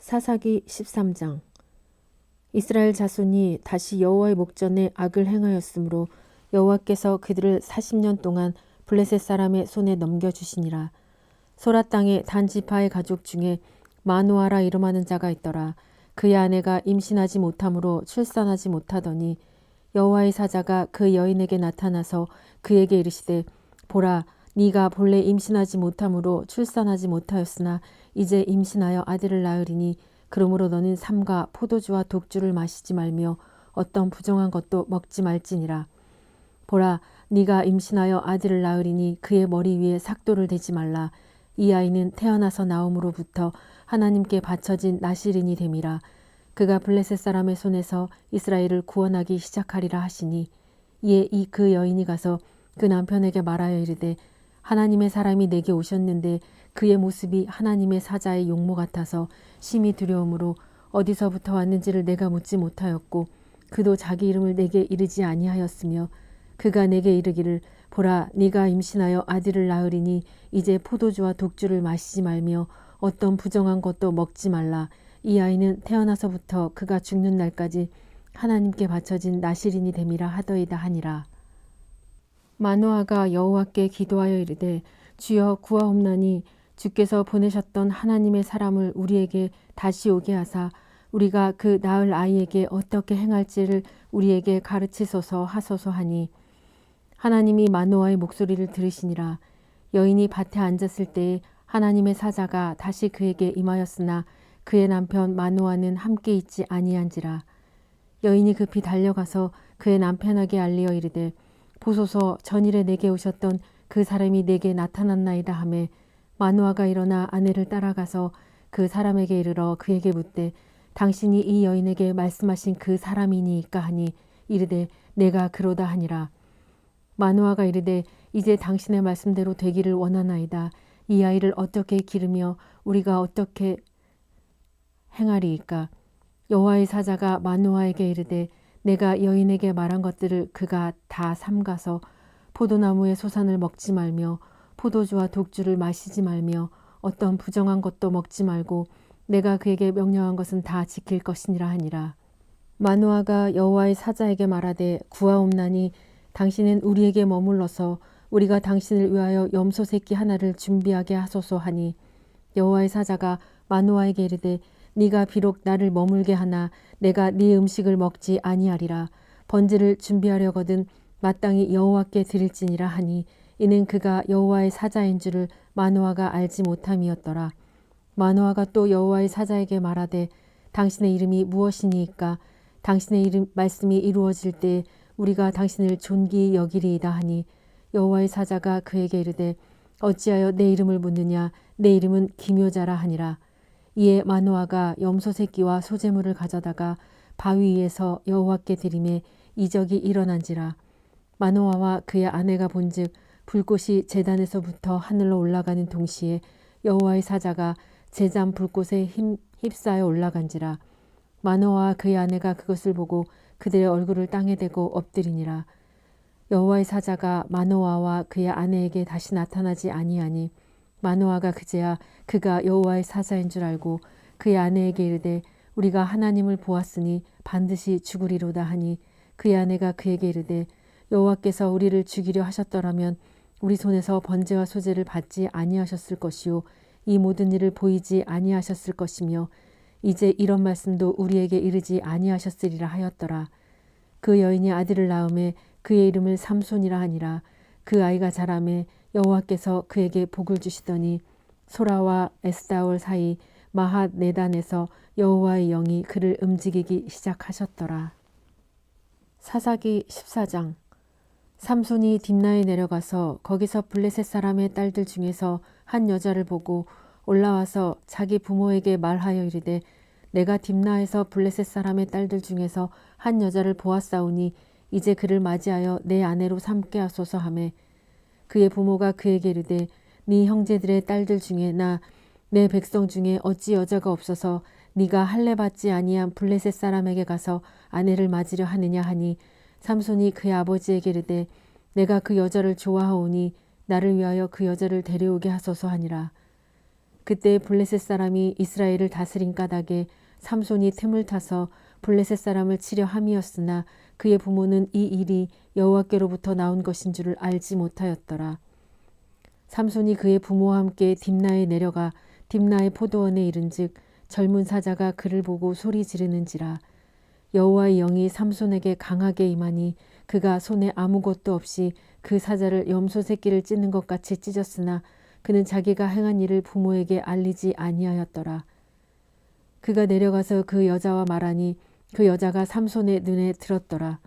사사기 13장. 이스라엘 자손이 다시 여호와의 목전에 악을 행하였으므로 여호와께서 그들을 40년 동안 블레셋 사람의 손에 넘겨주시니라. 소라 땅에 단 지파의 가족 중에 마누아라 이름하는 자가 있더라. 그의 아내가 임신하지 못함으로 출산하지 못하더니 여호와의 사자가 그 여인에게 나타나서 그에게 이르시되, 보라, 네가 본래 임신하지 못함으로 출산하지 못하였으나 이제 임신하여 아들을 낳으리니 그러므로 너는 삼가 포도주와 독주를 마시지 말며 어떤 부정한 것도 먹지 말지니라. 보라, 네가 임신하여 아들을 낳으리니 그의 머리 위에 삭도를 대지 말라. 이 아이는 태어나서 나옴으로부터 하나님께 바쳐진 나실인이 됨이라. 그가 블레셋 사람의 손에서 이스라엘을 구원하기 시작하리라 하시니, 이에 그 여인이 가서 그 남편에게 말하여 이르되, 하나님의 사람이 내게 오셨는데 그의 모습이 하나님의 사자의 용모 같아서 심히 두려움으로 어디서부터 왔는지를 내가 묻지 못하였고 그도 자기 이름을 내게 이르지 아니하였으며, 그가 내게 이르기를, 보라, 네가 임신하여 아들을 낳으리니 이제 포도주와 독주를 마시지 말며 어떤 부정한 것도 먹지 말라. 이 아이는 태어나서부터 그가 죽는 날까지 하나님께 바쳐진 나실인이 됨이라 하더이다 하니라. 마노아가 여호와께 기도하여 이르되, 주여 구하옵나니 주께서 보내셨던 하나님의 사람을 우리에게 다시 오게 하사 우리가 그 낳을 아이에게 어떻게 행할지를 우리에게 가르치소서 하소서 하니, 하나님이 마노아의 목소리를 들으시니라. 여인이 밭에 앉았을 때에 하나님의 사자가 다시 그에게 임하였으나 그의 남편 마노아는 함께 있지 아니한지라. 여인이 급히 달려가서 그의 남편에게 알리어 이르되, 보소서, 전일에 내게 오셨던 그 사람이 내게 나타났나이다 하매, 마노아가 일어나 아내를 따라가서 그 사람에게 이르러 그에게 묻되, 당신이 이 여인에게 말씀하신 그 사람이니이까 하니, 이르되 내가 그로다 하니라. 마노아가 이르되, 이제 당신의 말씀대로 되기를 원하나이다. 이 아이를 어떻게 기르며 우리가 어떻게 행하리이까? 여호와의 사자가 마노아에게 이르되, 내가 여인에게 말한 것들을 그가 다 삼가서 포도나무의 소산을 먹지 말며 포도주와 독주를 마시지 말며 어떤 부정한 것도 먹지 말고 내가 그에게 명령한 것은 다 지킬 것이니라 하니라. 마노아가 여호와의 사자에게 말하되, 구하옵나니 당신은 우리에게 머물러서 우리가 당신을 위하여 염소 새끼 하나를 준비하게 하소서 하니, 여호와의 사자가 마노아에게 이르되, 네가 비록 나를 머물게 하나 내가 네 음식을 먹지 아니하리라. 번제를 준비하려거든 마땅히 여호와께 드릴지니라 하니, 이는 그가 여호와의 사자인 줄을 마노아가 알지 못함이었더라. 마노아가 또 여호와의 사자에게 말하되, 당신의 이름이 무엇이니이까? 당신의 이름 말씀이 이루어질 때 우리가 당신을 존귀히 여기리이다 하니, 여호와의 사자가 그에게 이르되, 어찌하여 내 이름을 묻느냐? 내 이름은 기묘자라 하니라. 이에 마노아가 염소 새끼와 소재물을 가져다가 바위 위에서 여호와께 드리매 이적이 일어난지라. 마노아와 그의 아내가 본즉 불꽃이 제단에서부터 하늘로 올라가는 동시에 여호와의 사자가 제단 불꽃에 휩싸여 올라간지라. 마노아와 그의 아내가 그것을 보고 그들의 얼굴을 땅에 대고 엎드리니라. 여호와의 사자가 마노아와 그의 아내에게 다시 나타나지 아니하니, 마노아가 그제야 그가 여호와의 사자인 줄 알고 그의 아내에게 이르되, 우리가 하나님을 보았으니 반드시 죽으리로다 하니, 그의 아내가 그에게 이르되, 여호와께서 우리를 죽이려 하셨더라면 우리 손에서 번제와 소제를 받지 아니하셨을 것이요 이 모든 일을 보이지 아니하셨을 것이며 이제 이런 말씀도 우리에게 이르지 아니하셨으리라 하였더라. 그 여인이 아들을 낳음에 그의 이름을 삼손이라 하니라. 그 아이가 자라매 여호와께서 그에게 복을 주시더니 소라와 에스다올 사이 마핫 네단에서 여호와의 영이 그를 움직이기 시작하셨더라. 사사기 14장. 삼손이 딥나에 내려가서 거기서 블레셋 사람의 딸들 중에서 한 여자를 보고 올라와서 자기 부모에게 말하여 이르되, 내가 딥나에서 블레셋 사람의 딸들 중에서 한 여자를 보았사오니 이제 그를 맞이하여 내 아내로 삼게 하소서 하매, 그의 부모가 그에게 이르되, 네 형제들의 딸들 중에 내 백성 중에 어찌 여자가 없어서 네가 할례 받지 아니한 블레셋 사람에게 가서 아내를 맞으려 하느냐 하니, 삼손이 그의 아버지에게 이르되, 내가 그 여자를 좋아하오니 나를 위하여 그 여자를 데려오게 하소서 하니라. 그때 블레셋 사람이 이스라엘을 다스린 까닭에 삼손이 틈을 타서 블레셋 사람을 치려 함이었으나 그의 부모는 이 일이 여호와께로부터 나온 것인 줄을 알지 못하였더라. 삼손이 그의 부모와 함께 딥나에 내려가 딥나의 포도원에 이른즉 젊은 사자가 그를 보고 소리 지르는지라. 여호와의 영이 삼손에게 강하게 임하니 그가 손에 아무것도 없이 그 사자를 염소 새끼를 찢는 것 같이 찢었으나 그는 자기가 행한 일을 부모에게 알리지 아니하였더라. 그가 내려가서 그 여자와 말하니 그 여자가 삼손의 눈에 들었더라.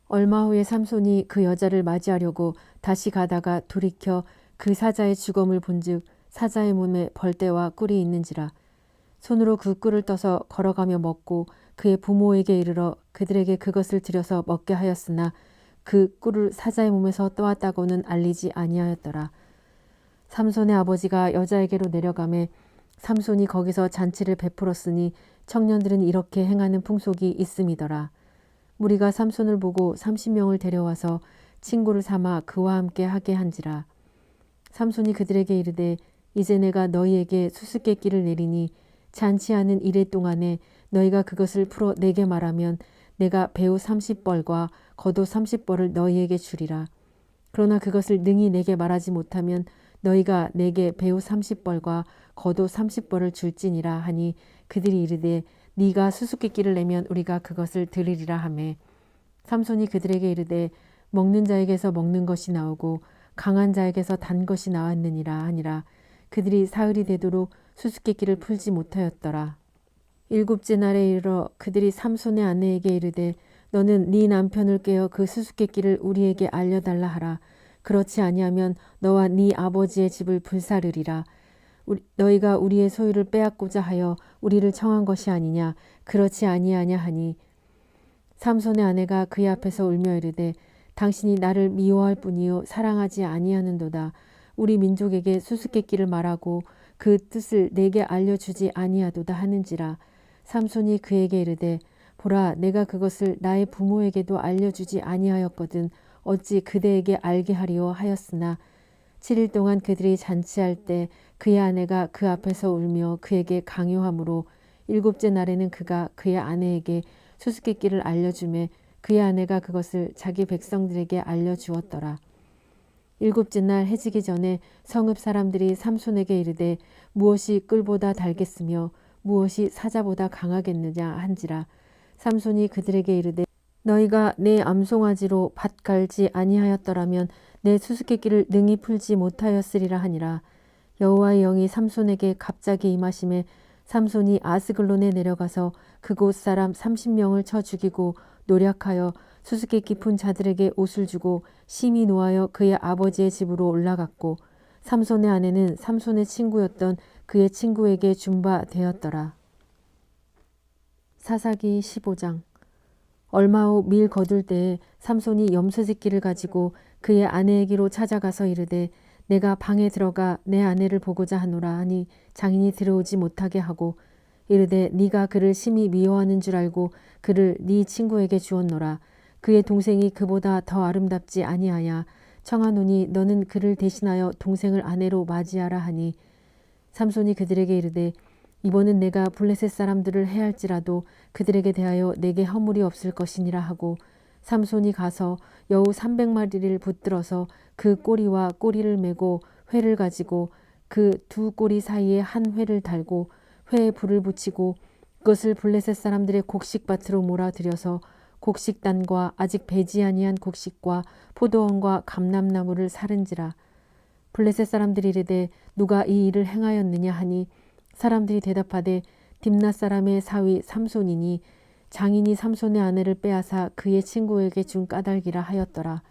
얼마 후에 삼손이 그 여자를 맞이하려고 다시 가다가 돌이켜 그 사자의 주검을 본즉 사자의 몸에 벌떼와 꿀이 있는지라. 손으로 그 꿀을 떠서 걸어가며 먹고 그의 부모에게 이르러 그들에게 그것을 들여서 먹게 하였으나 그 꿀을 사자의 몸에서 떠왔다고는 알리지 아니하였더라. 삼손의 아버지가 여자에게로 내려가매 삼손이 거기서 잔치를 베풀었으니 청년들은 이렇게 행하는 풍속이 있음이더라. 무리가 삼손을 보고 30명을 데려와서 친구를 삼아 그와 함께 하게 한지라. 삼손이 그들에게 이르되 이제 내가 너희에게 수수께끼를 내리니 잔치하는 이래 동안에 너희가 그것을 풀어 내게 말하면 내가 배우 30벌과 겉옷 30벌을 너희에게 주리라. 그러나 그것을 능히 내게 말하지 못하면 너희가 내게 배우 30벌과 겉옷 30벌을 줄지니라 하니 그들이 이르되 네가 수수께끼를 내면 우리가 그것을 들으리라 하매 삼손이 그들에게 이르되 먹는 자에게서 먹는 것이 나오고 강한 자에게서 단 것이 나왔느니라 하니라. 그들이 사흘이 되도록 수수께끼를 풀지 못하였더라. 일곱째 날에 이르러 그들이 삼손의 아내에게 이르되 너는 네 남편을 깨어 그 수수께끼를 우리에게 알려달라 하라. 그렇지 아니하면 너와 네 아버지의 집을 불사르리라. 너희가 우리의 소유를 빼앗고자 하여 우리를 청한 것이 아니냐. 그렇지 아니하냐 하니 삼손의 아내가 그의 앞에서 울며 이르되 당신이 나를 미워할 뿐이요 사랑하지 아니하는도다. 우리 민족에게 수수께끼를 말하고 그 뜻을 내게 알려주지 아니하도다 하는지라. 삼손이 그에게 이르되 보라 내가 그것을 나의 부모에게도 알려주지 아니하였거든 어찌 그대에게 알게 하리오 하였으나 7일 동안 그들이 잔치할 때 그의 아내가 그 앞에서 울며 그에게 강요하므로 일곱째 날에는 그가 그의 아내에게 수수께끼를 알려주매 그의 아내가 그것을 자기 백성들에게 알려주었더라. 일곱째 날 해지기 전에 성읍 사람들이 삼손에게 이르되 무엇이 꿀보다 달겠으며 무엇이 사자보다 강하겠느냐 한지라. 삼손이 그들에게 이르되 너희가 내 암송아지로 밭 갈지 아니하였더라면 내 수수께끼를 능히 풀지 못하였으리라 하니라. 여호와의 영이 삼손에게 갑자기 임하심에 삼손이 아스글론에 내려가서 그곳 사람 30명을 쳐 죽이고 노략하여 수수께끼 푼 자들에게 옷을 주고 심히 노하여 그의 아버지의 집으로 올라갔고 삼손의 아내는 삼손의 친구였던 그의 친구에게 준 바 되었더라. 사사기 15장. 얼마 후 밀 거둘 때에 삼손이 염소 새끼를 가지고 그의 아내에게로 찾아가서 이르되 내가 방에 들어가 내 아내를 보고자 하노라 하니 장인이 들어오지 못하게 하고 이르되 네가 그를 심히 미워하는 줄 알고 그를 네 친구에게 주었노라. 그의 동생이 그보다 더 아름답지 아니하냐. 청하노니 너는 그를 대신하여 동생을 아내로 맞이하라 하니 삼손이 그들에게 이르되 이번은 내가 블레셋 사람들을 해할지라도 그들에게 대하여 내게 허물이 없을 것이니라 하고 삼손이 가서 여우 300마리를 붙들어서 그 꼬리와 꼬리를 메고 회를 가지고 그 두 꼬리 사이에 한 회를 달고 회에 불을 붙이고 그것을 블레셋 사람들의 곡식밭으로 몰아들여서 곡식단과 아직 배지 아니한 곡식과 포도원과 감람나무를 사른지라. 블레셋 사람들이 이르되 누가 이 일을 행하였느냐 하니 사람들이 대답하되 딥나 사람의 사위 삼손이니 장인이 삼손의 아내를 빼앗아 그의 친구에게 준 까닭이라 하였더라.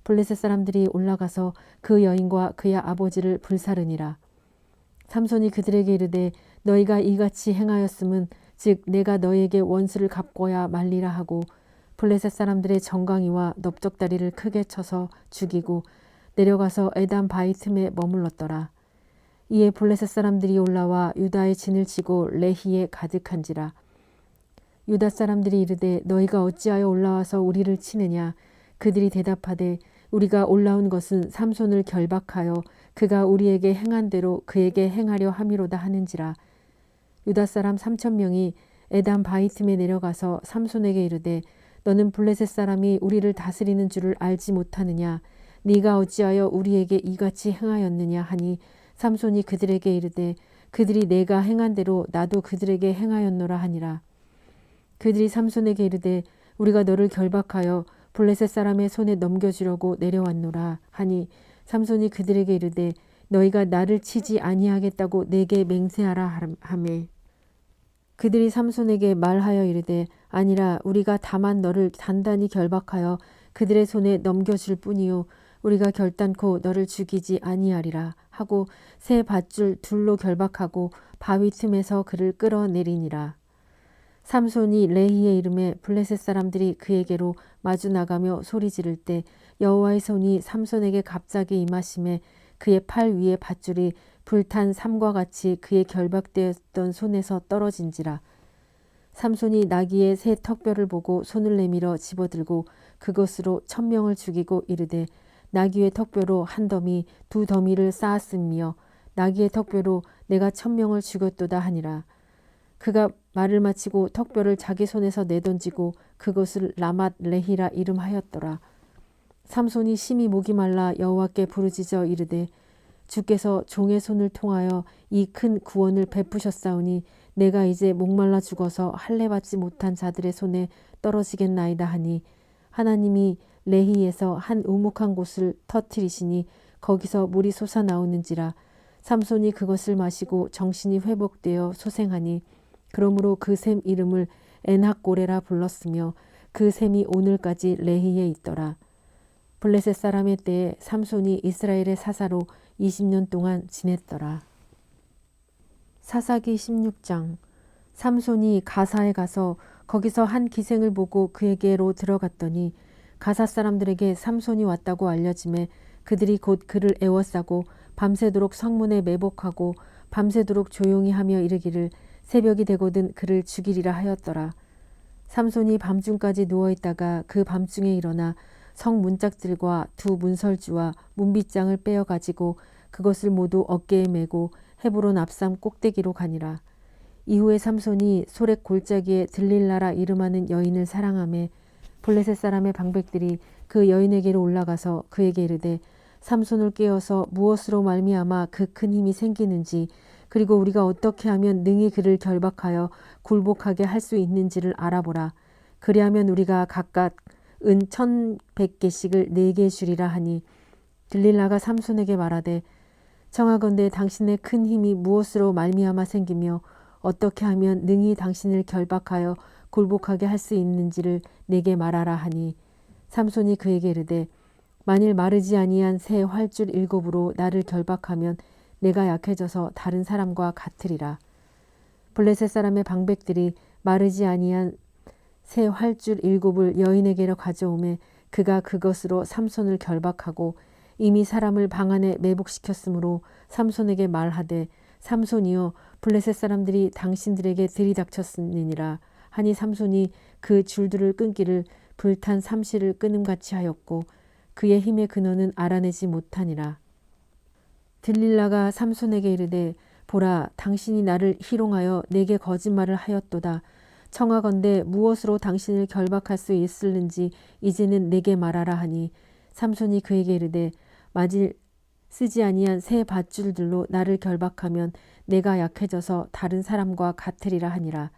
블레셋 사람들이 올라가서 그 여인과 그의 아버지를 불사르니라. 삼손이 그들에게 이르되 너희가 이같이 행하였음은 즉 내가 너희에게 원수를 갚고야 말리라 하고 블레셋 사람들의 정강이와 넓적다리를 크게 쳐서 죽이고 내려가서 에단 바위 틈에 머물렀더라. 이에 블레셋 사람들이 올라와 유다의 진을 치고 레히에 가득한지라. 유다 사람들이 이르되 너희가 어찌하여 올라와서 우리를 치느냐. 그들이 대답하되 우리가 올라온 것은 삼손을 결박하여 그가 우리에게 행한 대로 그에게 행하려 함이로다 하는지라. 유다 사람 3,000명이 에담 바이틈에 내려가서 삼손에게 이르되 너는 블레셋 사람이 우리를 다스리는 줄을 알지 못하느냐. 네가 어찌하여 우리에게 이같이 행하였느냐 하니 삼손이 그들에게 이르되 그들이 내가 행한 대로 나도 그들에게 행하였노라 하니라. 그들이 삼손에게 이르되 우리가 너를 결박하여 블레셋 사람의 손에 넘겨주려고 내려왔노라 하니 삼손이 그들에게 이르되 너희가 나를 치지 아니하겠다고 내게 맹세하라 하매 그들이 삼손에게 말하여 이르되 아니라 우리가 다만 너를 단단히 결박하여 그들의 손에 넘겨줄 뿐이요 우리가 결단코 너를 죽이지 아니하리라 하고 새 밧줄 둘로 결박하고 바위 틈에서 그를 끌어내리니라. 삼손이 레히의 이름에 블레셋 사람들이 그에게로 마주 나가며 소리 지를 때 여호와의 손이 삼손에게 갑자기 임하심에 그의 팔 위에 밧줄이 불탄 삼과 같이 그의 결박되었던 손에서 떨어진지라. 삼손이 나귀의 새 턱뼈를 보고 손을 내밀어 집어들고 그것으로 1,000명을 죽이고 이르되 나귀의 턱뼈로 한 더미 두 더미를 쌓았으며 나귀의 턱뼈로 내가 1,000명을 죽였도다 하니라. 그가 말을 마치고 턱뼈를 자기 손에서 내던지고 그것을 라맛 레히라 이름하였더라. 삼손이 심히 목이 말라 여호와께 부르짖어 이르되 주께서 종의 손을 통하여 이 큰 구원을 베푸셨사오니 내가 이제 목말라 죽어서 할례 받지 못한 자들의 손에 떨어지겠나이다 하니 하나님이 레히에서 한 우묵한 곳을 터뜨리시니 거기서 물이 솟아나오는지라. 삼손이 그것을 마시고 정신이 회복되어 소생하니 그러므로 그 샘 이름을 엔학고레라 불렀으며 그 샘이 오늘까지 레히에 있더라. 블레셋 사람의 때에 삼손이 이스라엘의 사사로 20년 동안 지냈더라. 사사기 16장. 삼손이 가사에 가서 거기서 한 기생을 보고 그에게로 들어갔더니 가사 사람들에게 삼손이 왔다고 알려지매 그들이 곧 그를 애워싸고 밤새도록 성문에 매복하고 밤새도록 조용히 하며 이르기를 새벽이 되거든 그를 죽이리라 하였더라. 삼손이 밤중까지 누워있다가 그 밤중에 일어나 성 문짝들과 두 문설주와 문빗장을 빼어 가지고 그것을 모두 어깨에 메고 헤브론 앞산 꼭대기로 가니라. 이후에 삼손이 소렉 골짜기에 들릴라라 이름하는 여인을 사랑하매 블레셋 사람의 방백들이 그 여인에게로 올라가서 그에게 이르되 삼손을 깨어서 무엇으로 말미암아 그 큰 힘이 생기는지 그리고 우리가 어떻게 하면 능히 그를 결박하여 굴복하게 할 수 있는지를 알아보라. 그리하면 우리가 각각 은 1,100개씩을 4개 주리라 하니 들릴라가 삼손에게 말하되 청하건대 당신의 큰 힘이 무엇으로 말미암아 생기며 어떻게 하면 능히 당신을 결박하여 굴복하게 할 수 있는지를 내게 말하라 하니 삼손이 그에게 이르되 만일 마르지 아니한 새 활줄 7으로 나를 결박하면 내가 약해져서 다른 사람과 같으리라. 블레셋 사람의 방백들이 마르지 아니한 새 활줄 7을 여인에게로 가져오매 그가 그것으로 삼손을 결박하고 이미 사람을 방 안에 매복시켰으므로 삼손에게 말하되 삼손이여 블레셋 사람들이 당신들에게 들이닥쳤느니라 하니 삼손이 그 줄들을 끊기를 불탄 삼시를 끊음같이 하였고 그의 힘의 근원은 알아내지 못하니라. 들릴라가 삼손에게 이르되 보라 당신이 나를 희롱하여 내게 거짓말을 하였도다. 청하건대 무엇으로 당신을 결박할 수 있을는지 이제는 내게 말하라 하니 삼손이 그에게 이르되 마질 쓰지 아니한 새 밧줄들로 나를 결박하면 내가 약해져서 다른 사람과 같으리라 하니라.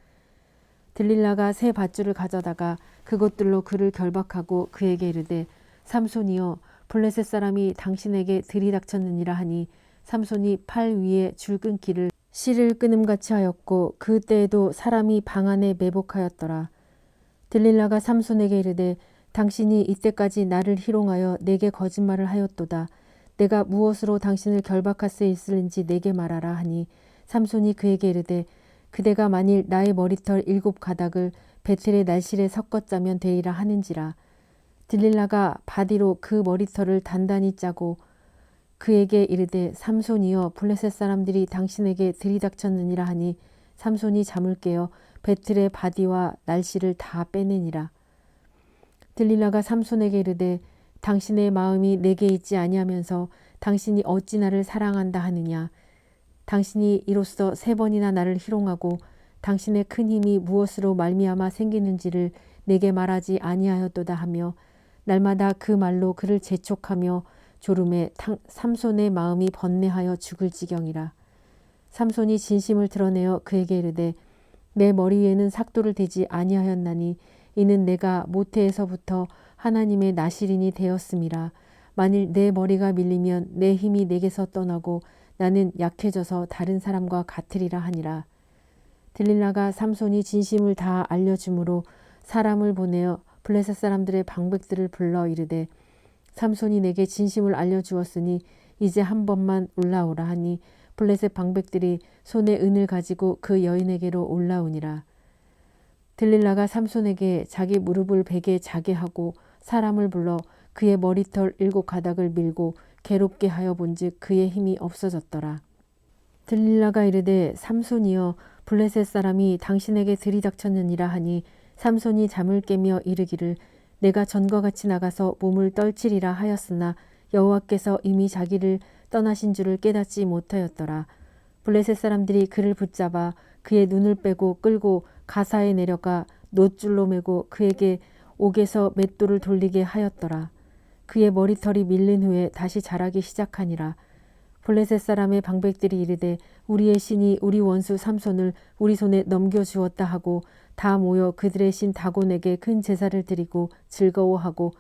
들릴라가 새 밧줄을 가져다가 그것들로 그를 결박하고 그에게 이르되 삼손이여 블레셋 사람이 당신에게 들이닥쳤느니라 하니 삼손이 팔 위에 줄 끊기를 실을 끊음같이 하였고 그때에도 사람이 방 안에 매복하였더라. 들릴라가 삼손에게 이르되 당신이 이때까지 나를 희롱하여 내게 거짓말을 하였도다. 내가 무엇으로 당신을 결박할 수 있을는지 내게 말하라 하니 삼손이 그에게 이르되 그대가 만일 나의 머리털 7가닥을 베텔의 날실에 섞어 짜면 되리라 하는지라. 들릴라가 바디로 그 머리털을 단단히 짜고 그에게 이르되 삼손이여 블레셋 사람들이 당신에게 들이닥쳤느니라 하니 삼손이 잠을 깨어 베틀의 바디와 날씨를 다 빼내니라. 들릴라가 삼손에게 이르되 당신의 마음이 내게 있지 아니하면서 당신이 어찌 나를 사랑한다 하느냐. 당신이 이로써 3번이나 나를 희롱하고 당신의 큰 힘이 무엇으로 말미암아 생기는지를 내게 말하지 아니하였도다 하며 날마다 그 말로 그를 재촉하며 졸음에 삼손의 마음이 번뇌하여 죽을 지경이라. 삼손이 진심을 드러내어 그에게 이르되 내 머리 위에는 삭도를 대지 아니하였나니 이는 내가 모태에서부터 하나님의 나실인이 되었음이라. 만일 내 머리가 밀리면 내 힘이 내게서 떠나고 나는 약해져서 다른 사람과 같으리라 하니라. 들릴라가 삼손이 진심을 다 알려주므로 사람을 보내어 블레셋 사람들의 방백들을 불러 이르되 삼손이 내게 진심을 알려주었으니 이제 한 번만 올라오라 하니 블레셋 방백들이 손에 은을 가지고 그 여인에게로 올라오니라. 들릴라가 삼손에게 자기 무릎을 베게 자게 하고 사람을 불러 그의 머리털 7가닥을 밀고 괴롭게 하여 본즉 그의 힘이 없어졌더라. 들릴라가 이르되 삼손이여 블레셋 사람이 당신에게 들이닥쳤느니라 하니 삼손이 잠을 깨며 이르기를 내가 전과 같이 나가서 몸을 떨치리라 하였으나 여호와께서 이미 자기를 떠나신 줄을 깨닫지 못하였더라. 블레셋 사람들이 그를 붙잡아 그의 눈을 빼고 끌고 가사에 내려가 놋줄로 매고 그에게 옥에서 맷돌을 돌리게 하였더라. 그의 머리털이 밀린 후에 다시 자라기 시작하니라. 블레셋 사람의 방백들이 이르되 우리의 신이 우리 원수 삼손을 우리 손에 넘겨주었다 하고 다 모여 그들의 신 다곤에게 큰 제사를 드리고 즐거워하고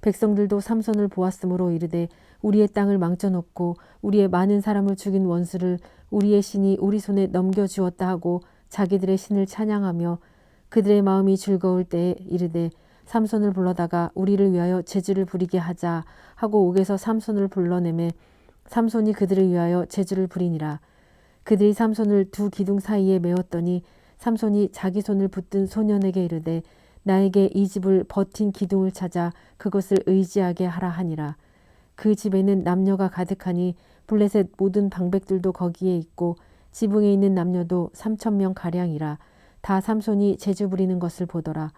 백성들도 삼손을 보았으므로 이르되 우리의 땅을 망쳐놓고 우리의 많은 사람을 죽인 원수를 우리의 신이 우리 손에 넘겨주었다 하고 자기들의 신을 찬양하며 그들의 마음이 즐거울 때에 이르되 삼손을 불러다가 우리를 위하여 제주를 부리게 하자 하고 옥에서 삼손을 불러내매 삼손이 그들을 위하여 제주를 부리니라. 그들이 삼손을 2 기둥 사이에 메었더니 삼손이 자기 손을 붙든 소년에게 이르되 나에게 이 집을 버틴 기둥을 찾아 그것을 의지하게 하라 하니라. 그 집에는 남녀가 가득하니 블레셋 모든 방백들도 거기에 있고 지붕에 있는 남녀도 3,000명 가량이라. 다 삼손이 제주 부리는 것을 보더라.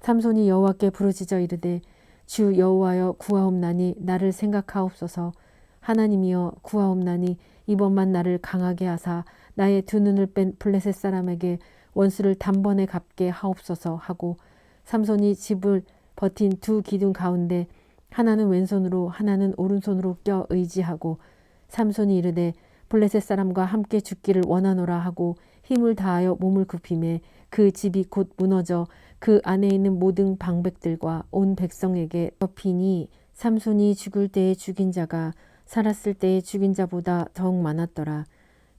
삼손이 여호와께 부르짖어 이르되 주 여호와여 구하옵나니 나를 생각하옵소서. 하나님이여 구하옵나니 이번만 나를 강하게 하사 나의 2 눈을 뺀 블레셋 사람에게 원수를 단번에 갚게 하옵소서 하고 삼손이 집을 버틴 2 기둥 가운데 하나는 왼손으로 하나는 오른손으로 껴 의지하고 삼손이 이르되 블레셋 사람과 함께 죽기를 원하노라 하고 힘을 다하여 몸을 굽히매 그 집이 곧 무너져 그 안에 있는 모든 방백들과 온 백성에게 덮이니 삼손이 죽을 때에 죽인 자가 살았을 때에 죽인 자보다 더욱 많았더라.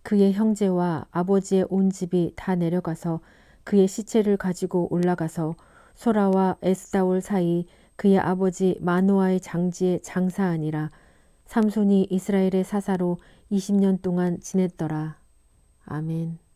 그의 형제와 아버지의 온 집이 다 내려가서 그의 시체를 가지고 올라가서 소라와 에스다올 사이 그의 아버지 마노아의 장지에 장사하니라. 삼손이 이스라엘의 사사로 20년 동안 지냈더라. 아멘.